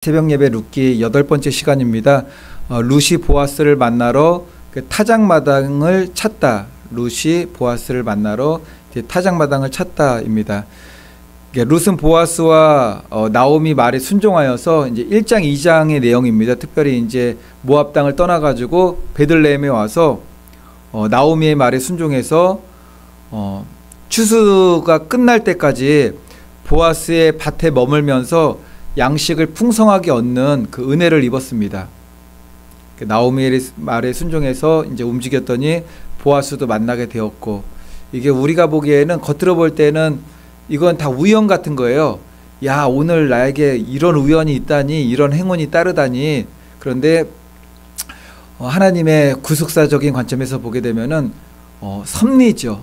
새벽 예배 룻기 8번째 시간입니다. 룻이 보아스를 만나러 타작마당을 찾다. 룻이 보아스를 만나러 타작마당을 찾다입니다. 룻은 보아스와 나오미 말에 순종하여서 이제 1장, 2장의 내용입니다. 특별히 이제 모압 땅을 떠나가지고 베들레헴에 와서 나오미의 말에 순종해서 추수가 끝날 때까지 보아스의 밭에 머물면서 양식을 풍성하게 얻는 그 은혜를 입었습니다. 나오미의 말에 순종해서 이제 움직였더니 보아스도 만나게 되었고, 이게 우리가 보기에는 겉으로 볼 때는 이건 다 우연 같은 거예요. 야, 오늘 나에게 이런 우연이 있다니, 이런 행운이 따르다니. 그런데 하나님의 구속사적인 관점에서 보게 되면은 섭리죠.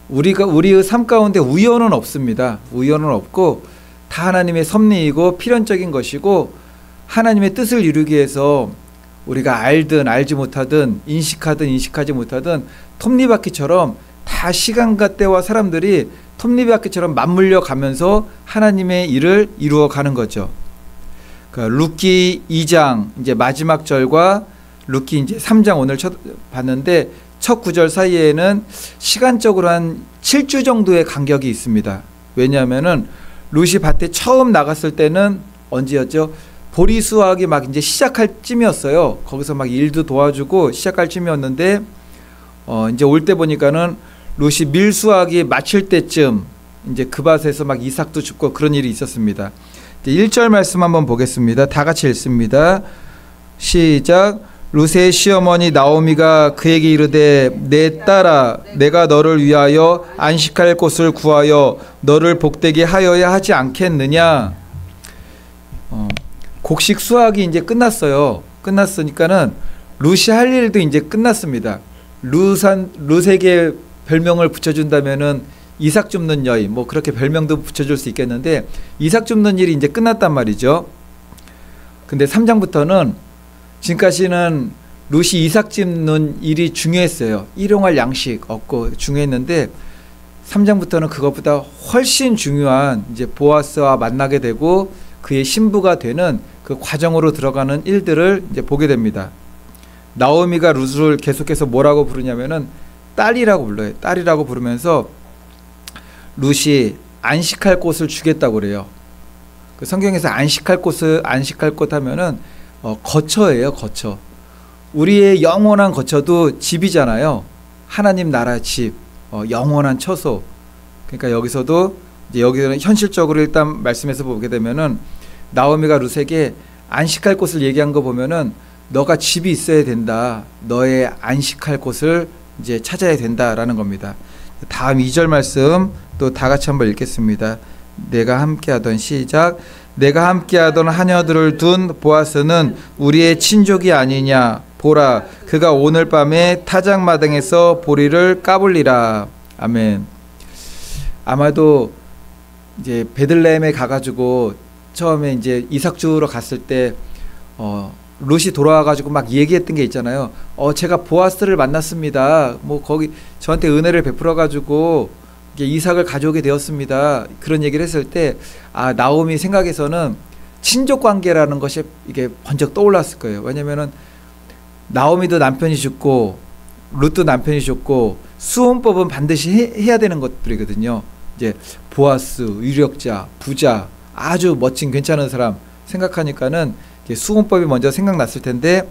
우리의 삶 가운데 우연은 없습니다. 우연은 없고 다 하나님의 섭리이고 필연적인 것이고, 하나님의 뜻을 이루기 위해서 우리가 알든 알지 못하든 인식하든 인식하지 못하든 톱니바퀴처럼 다 시간과 때와 사람들이 톱니바퀴처럼 맞물려 가면서 하나님의 일을 이루어 가는 거죠. 룻기 2장 이제 마지막 절과 룻기 이제 3장 오늘 봤는데, 첫 구절 사이에는 시간적으로 한 7주 정도의 간격이 있습니다. 왜냐하면은 룻이 밭에 처음 나갔을 때는 언제였죠? 보리 수확이 막 이제 시작할 쯤이었어요. 거기서 막 일도 도와주고 시작할 쯤이었는데, 이제 올 때 보니까는 룻이 밀 수확이 마칠 때쯤 이제 그 밭에서 막 이삭도 줍고 그런 일이 있었습니다. 1절 말씀 한번 보겠습니다. 다 같이 읽습니다. 시작. 룻의 시어머니 나오미가 그에게 이르되, 내 딸아, 내가 너를 위하여 안식할 곳을 구하여 너를 복되게 하여야 하지 않겠느냐. 곡식 수확이 이제 끝났어요. 끝났으니까는 룻이 할 일도 이제 끝났습니다. 룻에게 별명을 붙여준다면은 이삭 줍는 여인, 뭐 그렇게 별명도 붙여줄 수 있겠는데, 이삭 줍는 일이 이제 끝났단 말이죠. 근데 3장부터는 지금까지는 룻이 이삭 줍는 일이 중요했어요. 일용할 양식 얻고 중요했는데, 3장부터는 그것보다 훨씬 중요한 이제 보아스와 만나게 되고 그의 신부가 되는 그 과정으로 들어가는 일들을 이제 보게 됩니다. 나오미가 룻을 계속해서 뭐라고 부르냐면은 딸이라고 불러요. 딸이라고 부르면서 룻이 안식할 곳을 주겠다고 그래요. 그 성경에서 안식할 곳 하면은 거처예요, 거처. 우리의 영원한 거처도 집이잖아요. 하나님 나라 집, 영원한 처소. 그러니까 여기서도 이제 여기서는 현실적으로 일단 말씀에서 보게 되면은 나오미가 룻에게 안식할 곳을 얘기한 거 보면은 너가 집이 있어야 된다. 너의 안식할 곳을 이제 찾아야 된다라는 겁니다. 다음 2절 말씀 또 다 같이 한번 읽겠습니다. 내가 함께하던 시작. 내가 함께하던 하녀들을 둔 보아스는 우리의 친족이 아니냐. 보라, 그가 오늘 밤에 타작마당에서 보리를 까불리라. 아멘. 아마도 이제 베들레헴에 가가지고 처음에 이제 이삭 주우러 갔을 때 룻이 돌아와가지고 막 얘기했던 게 있잖아요. 제가 보아스를 만났습니다. 뭐 거기 저한테 은혜를 베풀어가지고 이삭을 가져오게 되었습니다. 그런 얘기를 했을 때, 나오미 생각에서는 친족 관계라는 것이 이게 번쩍 떠올랐을 거예요. 왜냐면은 나오미도 남편이 죽고 룻도 남편이 죽고 수혼법은 반드시 해야 되는 것들이거든요. 이제 보아스, 유력자, 부자, 아주 멋진 괜찮은 사람 생각하니까는 수혼법이 먼저 생각났을 텐데,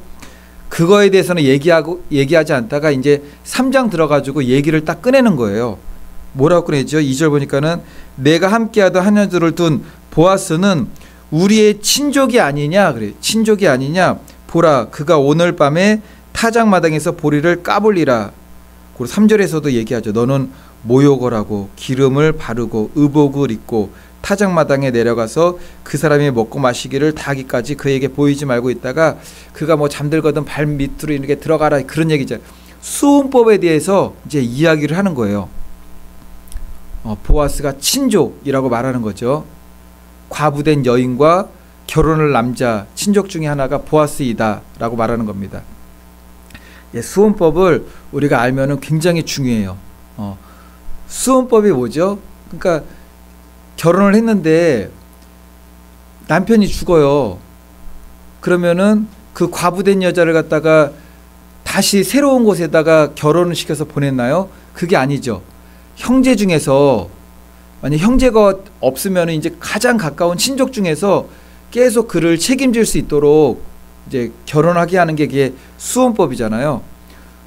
그거에 대해서는 얘기하지 않다가 이제 3장 들어가지고 얘기를 딱 꺼내는 거예요. 뭐라고 꺼내죠? 2절 보니까는 내가 함께하던 하녀들을 둔 보아스는 우리의 친족이 아니냐. 그래, 친족이 아니냐. 보라, 그가 오늘 밤에 타작마당에서 보리를 까불리라. 그리고 3절에서도 얘기하죠. 너는 모욕을 하고 기름을 바르고 의복을 입고 타작마당에 내려가서 그 사람이 먹고 마시기를 다 하기까지 그에게 보이지 말고 있다가 그가 뭐 잠들거든 발 밑으로 이렇게 들어가라. 그런 얘기죠. 수혼법에 대해서 이제 이야기를 하는 거예요. 보아스가 친족이라고 말하는 거죠. 과부된 여인과 결혼할 남자, 친족 중에 하나가 보아스이다 라고 말하는 겁니다. 수혼법을 우리가 알면은 굉장히 중요해요. 수혼법이 뭐죠? 그러니까 결혼을 했는데 남편이 죽어요. 그러면은 그 과부된 여자를 갖다가 다시 새로운 곳에다가 결혼을 시켜서 보냈나요? 그게 아니죠. 형제 중에서 만약 형제가 없으면 이제 가장 가까운 친족 중에서 계속 그를 책임질 수 있도록 이제 결혼하게 하는 게 그게 수혼법이잖아요.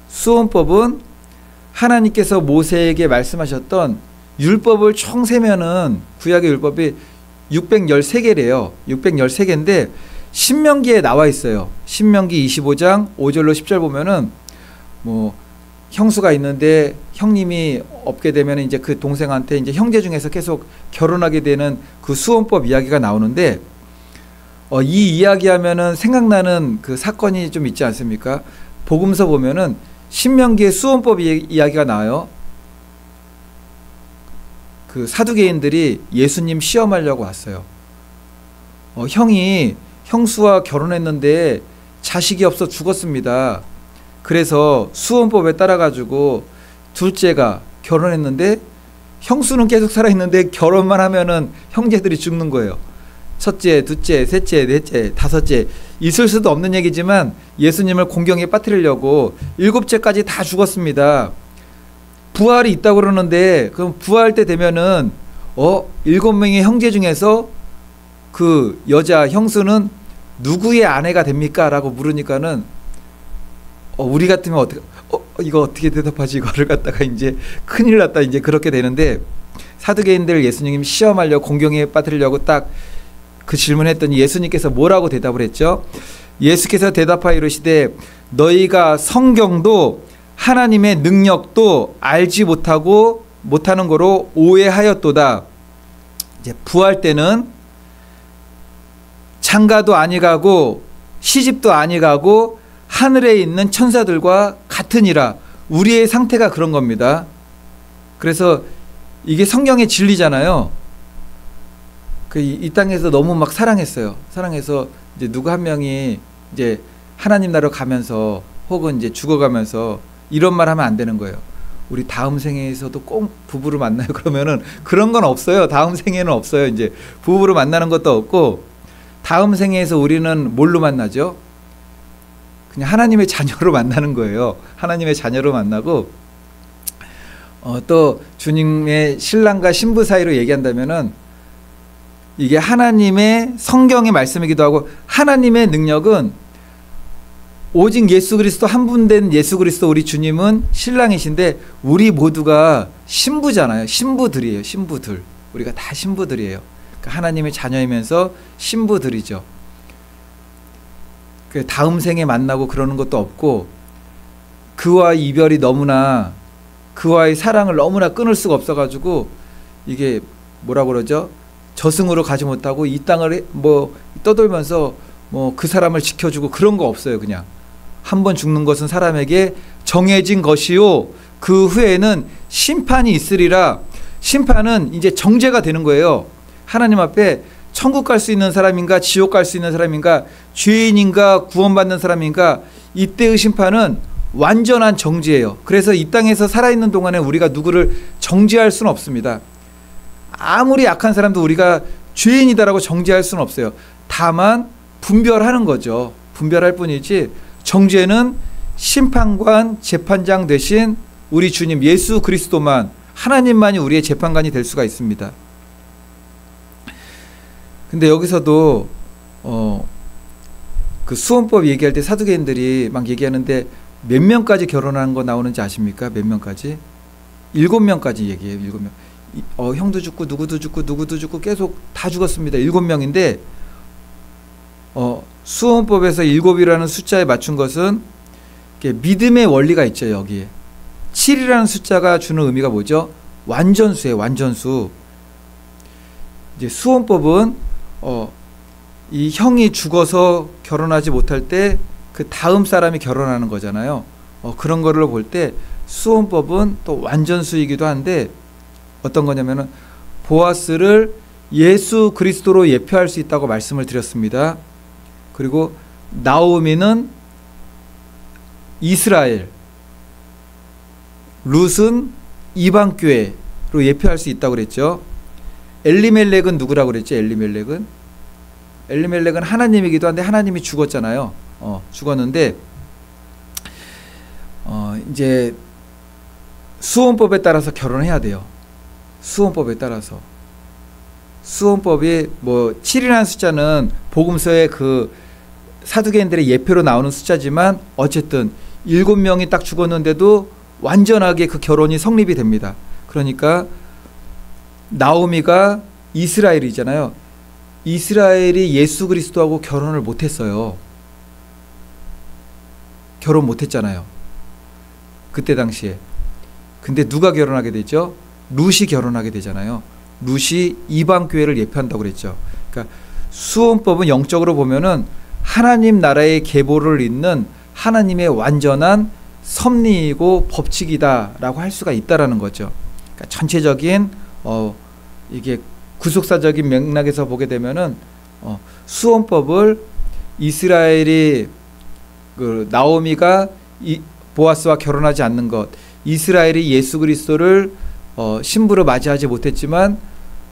수혼법은 하나님께서 모세에게 말씀하셨던 율법을 총 세면은 구약의 율법이 613개래요. 613개인데 신명기에 나와 있어요. 신명기 25장 5절로 10절 보면은 뭐 형수가 있는데 형님이 없게 되면 이제 그 동생한테 이제 형제 중에서 계속 결혼하게 되는 그 수혼법 이야기가 나오는데 이 이야기하면은 생각나는 그 사건이 좀 있지 않습니까? 복음서 보면은 신명기의 수혼법 이야기가 나와요. 그 사두개인들이 예수님 시험하려고 왔어요. 형수와 결혼했는데 자식이 없어 죽었습니다. 그래서 수혼법에 따라가지고 둘째가 결혼했는데 형수는 계속 살아있는데 결혼만 하면은 형제들이 죽는 거예요. 첫째, 둘째, 셋째, 넷째, 다섯째. 있을 수도 없는 얘기지만 예수님을 공경에 빠뜨리려고 7째까지 다 죽었습니다. 부활이 있다고 그러는데 그럼 부활 때 되면은 7명의 형제 중에서 그 여자 형수는 누구의 아내가 됩니까? 라고 물으니까는 우리 같으면 어떻게 이거 어떻게 대답하지? 이거를 갖다가 이제 큰일 났다 이제 그렇게 되는데 사두개인들 예수님 시험하려고 공경에 빠뜨리려고 딱 그 질문했더니 예수님께서 뭐라고 대답을 했죠? 예수께서 대답하여 이르시되 너희가 성경도 하나님의 능력도 알지 못하는 거로 오해하였도다. 이제 부활 때는 장가도 아니 가고 시집도 아니 가고 하늘에 있는 천사들과 같으니라. 우리의 상태가 그런 겁니다. 그래서 이게 성경의 진리잖아요. 이 땅에서 너무 막 사랑했어요. 사랑해서 이제 누구 한 명이 이제 하나님 나라로 가면서 혹은 이제 죽어가면서 이런 말 하면 안 되는 거예요. 우리 다음 생에서도 꼭 부부를 만나요. 그러면은 그런 건 없어요. 다음 생에는 없어요. 이제 부부를 만나는 것도 없고 다음 생에서 우리는 뭘로 만나죠? 그냥 하나님의 자녀로 만나는 거예요. 하나님의 자녀로 만나고 또 주님의 신랑과 신부 사이로 얘기한다면은 이게 하나님의 성경의 말씀이기도 하고 하나님의 능력은 오직 예수 그리스도 한 분 된 예수 그리스도 우리 주님은 신랑이신데 우리 모두가 신부잖아요. 신부들이에요. 신부들. 우리가 다 신부들이에요. 그러니까 하나님의 자녀이면서 신부들이죠. 다음 생에 만나고 그러는 것도 없고 그와의 이별이 너무나 그와의 사랑을 너무나 끊을 수가 없어가지고 이게 뭐라고 그러죠? 저승으로 가지 못하고 이 땅을 뭐 떠돌면서 뭐 그 사람을 지켜주고 그런 거 없어요. 그냥 한 번 죽는 것은 사람에게 정해진 것이요 그 후에는 심판이 있으리라. 심판은 이제 정죄가 되는 거예요. 하나님 앞에 천국 갈 수 있는 사람인가 지옥 갈 수 있는 사람인가 죄인인가 구원받는 사람인가 이때의 심판은 완전한 정죄예요. 그래서 이 땅에서 살아있는 동안에 우리가 누구를 정죄할 수는 없습니다. 아무리 약한 사람도 우리가 죄인이다라고 정죄할 수는 없어요. 다만 분별하는 거죠. 분별할 뿐이지 정죄는 심판관 재판장 되신 우리 주님 예수 그리스도만 하나님만이 우리의 재판관이 될 수가 있습니다. 근데 여기서도 그 수혼법 얘기할 때 사두개인들이 막 얘기하는데 몇 명까지 결혼하는 거 나오는지 아십니까? 몇 명까지? 7명까지 얘기해요. 7명. 형도 죽고 누구도 죽고 누구도 죽고 계속 다 죽었습니다. 7명인데 수혼법에서 7이라는 숫자에 맞춘 것은 믿음의 원리가 있죠. 여기에 7이라는 숫자가 주는 의미가 뭐죠? 완전수예요. 완전수. 이제 수혼법은 이 형이 죽어서 결혼하지 못할 때 그 다음 사람이 결혼하는 거잖아요. 그런 거를 볼 때 수혼법은 또 완전수이기도 한데 어떤 거냐면은 보아스를 예수 그리스도로 예표할 수 있다고 말씀을 드렸습니다. 그리고 나오미는 이스라엘, 룻은 이방교회로 예표할 수 있다고 그랬죠. 엘리멜렉은 누구라고 그랬죠? 엘리멜렉은 엘리멜렉은 하나님이기도 한데 하나님이 죽었잖아요. 죽었는데 이제 수혼법에 따라서 결혼해야 돼요. 수혼법에 따라서. 수혼법이 뭐 7이라는 숫자는 복음서의 그 사두개인들의 예표로 나오는 숫자지만 어쨌든 7명이 딱 죽었는데도 완전하게 그 결혼이 성립이 됩니다. 그러니까 나오미가 이스라엘이잖아요. 이스라엘이 예수 그리스도하고 결혼을 못했어요. 결혼 못했잖아요. 그때 당시에. 근데 누가 결혼하게 되죠? 룻이 결혼하게 되잖아요. 룻이 이방 교회를 예표한다고 그랬죠. 그러니까 수혼법은 영적으로 보면은 하나님 나라의 계보를 잇는 하나님의 완전한 섭리이고 법칙이다라고 할 수가 있다라는 거죠. 그러니까 전체적인 이게 구속사적인 맥락에서 보게 되면은 수혼법을 이스라엘이 그 나오미가 보아스와 결혼하지 않는 것, 이스라엘이 예수 그리스도를 신부로 맞이하지 못했지만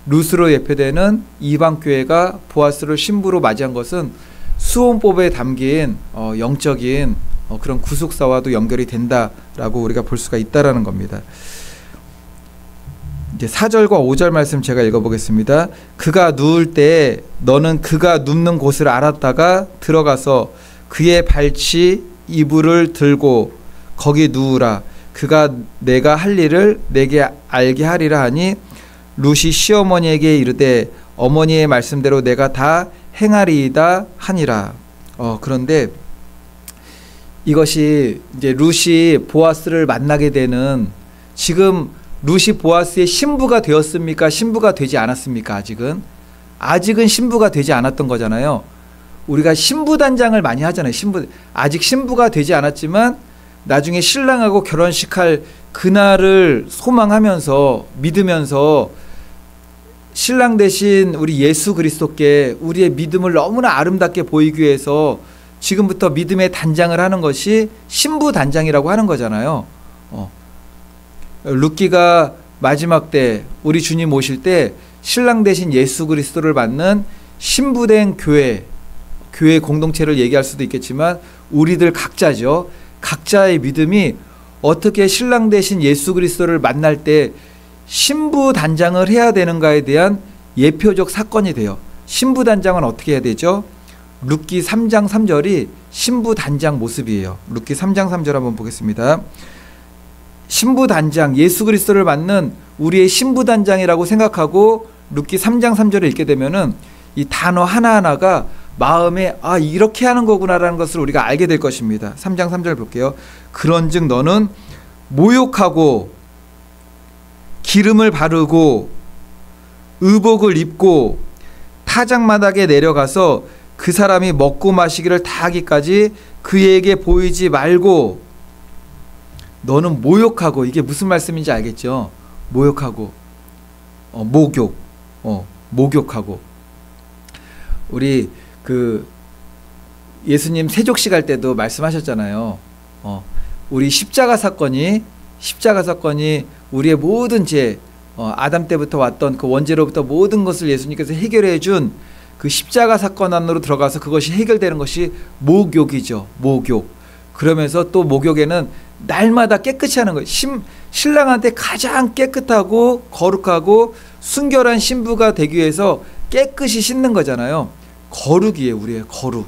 룻으로 예표되는 이방 교회가 보아스를 신부로 맞이한 것은 수혼법에 담긴 영적인 그런 구속사와도 연결이 된다라고 우리가 볼 수가 있다라는 겁니다. 이제 4절과 5절 말씀 제가 읽어보겠습니다. 그가 누울 때 너는 그가 눕는 곳을 알았다가 들어가서 그의 발치 이불을 들고 거기 누우라. 그가 내가 할 일을 내게 알게 하리라 하니 룻이 시어머니에게 이르되 어머니의 말씀대로 내가 다 행하리이다 하니라. 그런데 이것이 이제 룻이 보아스를 만나게 되는, 지금 룻이 보아스의 신부가 되었습니까? 신부가 되지 않았습니까? 아직은 신부가 되지 않았던 거잖아요. 우리가 신부 단장을 많이 하잖아요. 아직 신부가 되지 않았지만 나중에 신랑하고 결혼식할 그날을 소망하면서 믿으면서 신랑 대신 우리 예수 그리스도께 우리의 믿음을 너무나 아름답게 보이기 위해서 지금부터 믿음의 단장을 하는 것이 신부 단장이라고 하는 거잖아요. 룻기가 마지막 때 우리 주님 오실 때 신랑 대신 예수 그리스도를 받는 신부된 교회 공동체를 얘기할 수도 있겠지만 우리들 각자죠. 각자의 믿음이 어떻게 신랑 대신 예수 그리스도를 만날 때 신부 단장을 해야 되는가에 대한 예표적 사건이 돼요. 신부 단장은 어떻게 해야 되죠? 룻기 3장 3절이 신부 단장 모습이에요. 룻기 3장 3절 한번 보겠습니다. 신부 단장, 예수 그리스도를 맞는 우리의 신부 단장이라고 생각하고 룻기 3장 3절을 읽게 되면은 이 단어 하나하나가 마음에 이렇게 하는 거구나라는 것을 우리가 알게 될 것입니다. 3장 3절 볼게요. 그런즉 너는 모욕하고 기름을 바르고 의복을 입고 타작마당에 내려가서 그 사람이 먹고 마시기를 다 하기까지 그에게 보이지 말고. 너는 모욕하고, 이게 무슨 말씀인지 알겠죠? 모욕하고 목욕하고. 우리 그 예수님 세족식 할 때도 말씀하셨잖아요. 우리 십자가 사건이 우리의 모든 죄, 아담 때부터 왔던 그 원죄로부터 모든 것을 예수님께서 해결해 준 그 십자가 사건 안으로 들어가서 그것이 해결되는 것이 목욕이죠. 목욕. 그러면서 또 목욕에는 날마다 깨끗이 하는 거예요. 신랑한테 가장 깨끗하고 거룩하고 순결한 신부가 되기 위해서 깨끗이 씻는 거잖아요. 거룩이에요. 우리의 거룩.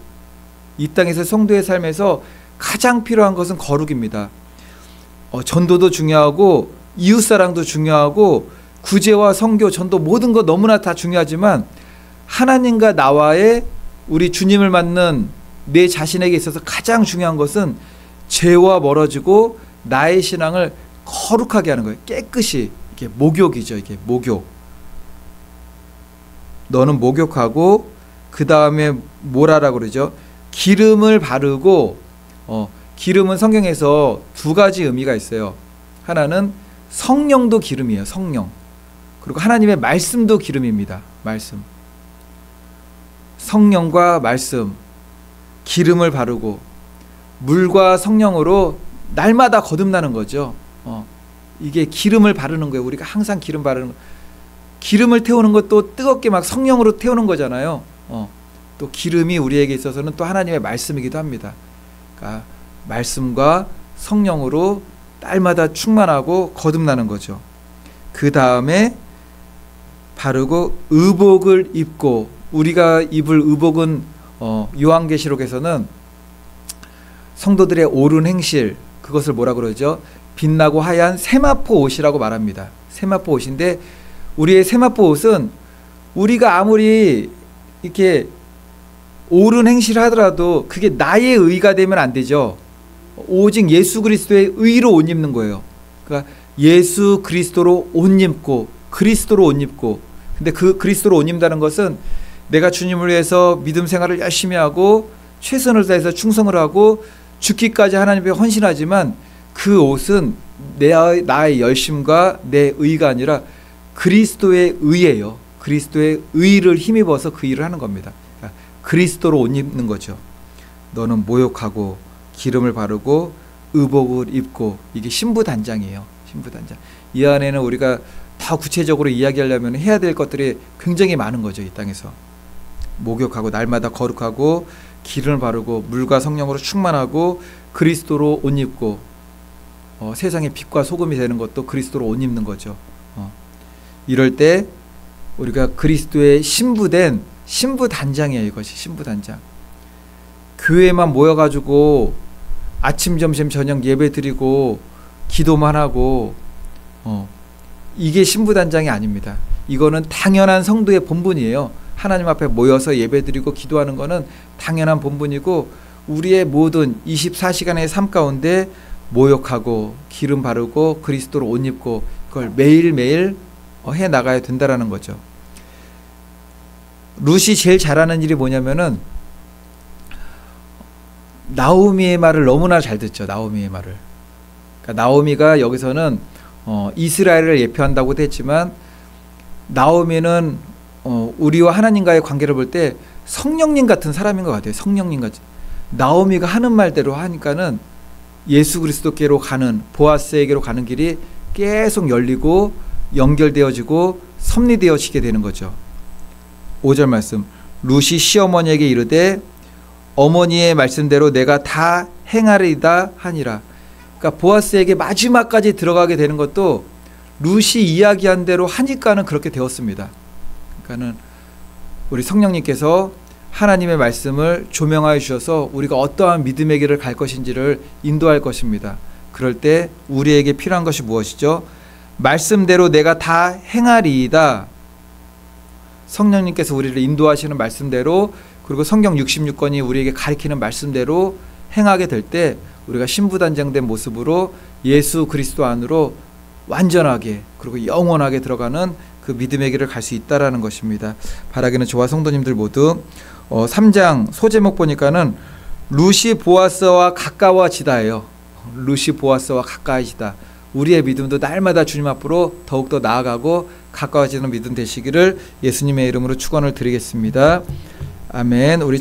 이 땅에서 성도의 삶에서 가장 필요한 것은 거룩입니다. 전도도 중요하고 이웃사랑도 중요하고 구제와 선교, 전도 모든 것 너무나 다 중요하지만 하나님과 나와의 우리 주님을 만난 내 자신에게 있어서 가장 중요한 것은 죄와 멀어지고 나의 신앙을 거룩하게 하는 거예요. 깨끗이. 이게 목욕이죠. 이게 목욕. 너는 목욕하고 그 다음에 뭐라고 그러죠? 기름을 바르고. 기름은 성경에서 두 가지 의미가 있어요. 하나는 성령도 기름이에요. 성령. 그리고 하나님의 말씀도 기름입니다. 말씀. 성령과 말씀, 기름을 바르고 물과 성령으로 날마다 거듭나는 거죠. 이게 기름을 바르는 거예요. 우리가 항상 기름 바르는 거. 기름을 태우는 것도 뜨겁게 막 성령으로 태우는 거잖아요. 또 기름이 우리에게 있어서는 또 하나님의 말씀이기도 합니다. 그러니까 말씀과 성령으로 날마다 충만하고 거듭나는 거죠. 그 다음에 바르고 의복을 입고, 우리가 입을 의복은 요한계시록에서는 성도들의 옳은 행실, 그것을 뭐라 그러죠? 빛나고 하얀 세마포 옷이라고 말합니다. 세마포 옷인데, 우리의 세마포 옷은 우리가 아무리 이렇게 옳은 행실을 하더라도 그게 나의 의가 되면 안 되죠. 오직 예수 그리스도의 의로 옷 입는 거예요. 그러니까 예수 그리스도로 옷 입고, 그리스도로 옷 입고. 근데 그 그리스도로 옷 입는다는 것은 내가 주님을 위해서 믿음 생활을 열심히 하고 최선을 다해서 충성을 하고 죽기까지 하나님 앞에 헌신하지만, 그 옷은 나의 열심과 내 의가 아니라 그리스도의 의예요. 그리스도의 의를 힘입어서 그 일을 하는 겁니다. 그러니까 그리스도로 옷 입는 거죠. 너는 모욕하고 기름을 바르고 의복을 입고, 이게 신부단장이에요. 신부단장. 이 안에는 우리가 더 구체적으로 이야기하려면 해야 될 것들이 굉장히 많은 거죠. 이 땅에서 목욕하고 날마다 거룩하고 기름을 바르고 물과 성령으로 충만하고 그리스도로 옷 입고, 세상의 빛과 소금이 되는 것도 그리스도로 옷 입는 거죠. 이럴 때 우리가 그리스도의 신부된 신부단장이에요. 이것이 신부단장. 교회만 모여가지고 아침 점심 저녁 예배 드리고 기도만 하고 이게 신부단장이 아닙니다. 이거는 당연한 성도의 본분이에요. 하나님 앞에 모여서 예배 드리고 기도하는 거는 당연한 본분이고, 우리의 모든 24시간의 삶 가운데 모욕하고 기름 바르고 그리스도로 옷 입고, 그걸 매일매일 해 나가야 된다라는 거죠. 룻이 제일 잘하는 일이 뭐냐면은 나오미의 말을 너무나 잘 듣죠. 나오미의 말을. 그러니까 나오미가 여기서는 이스라엘을 예표한다고도 했지만, 나오미는 우리와 하나님과의 관계를 볼 때 성령님 같은 사람인 것 같아요. 성령님 같이. 나오미가 하는 말대로 하니까는 예수 그리스도께로 가는, 보아스에게로 가는 길이 계속 열리고 연결되어지고 섭리되어지게 되는 거죠. 5절 말씀. 룻이 시어머니에게 이르되 어머니의 말씀대로 내가 다 행하리이다 하니라. 그러니까 보아스에게 마지막까지 들어가게 되는 것도 룻이 이야기한 대로 하니까는 그렇게 되었습니다. 그러니까는 우리 성령님께서 하나님의 말씀을 조명하여 주셔서 우리가 어떠한 믿음의 길을 갈 것인지를 인도할 것입니다. 그럴 때 우리에게 필요한 것이 무엇이죠? 말씀대로 내가 다 행하리이다. 성령님께서 우리를 인도하시는 말씀대로, 그리고 성경 66권이 우리에게 가리키는 말씀대로 행하게 될 때 우리가 신부단장된 모습으로 예수 그리스도 안으로 완전하게 그리고 영원하게 들어가는 그 믿음의 길을 갈 수 있다라는 것입니다. 바라기는 저와 성도님들 모두 3장 소제목 보니까는 룻이 보아스와 가까워지다예요. 룻이 보아스와 가까워지다. 우리의 믿음도 날마다 주님 앞으로 더욱더 나아가고 가까워지는 믿음 되시기를 예수님의 이름으로 축원을 드리겠습니다. 아멘. 우리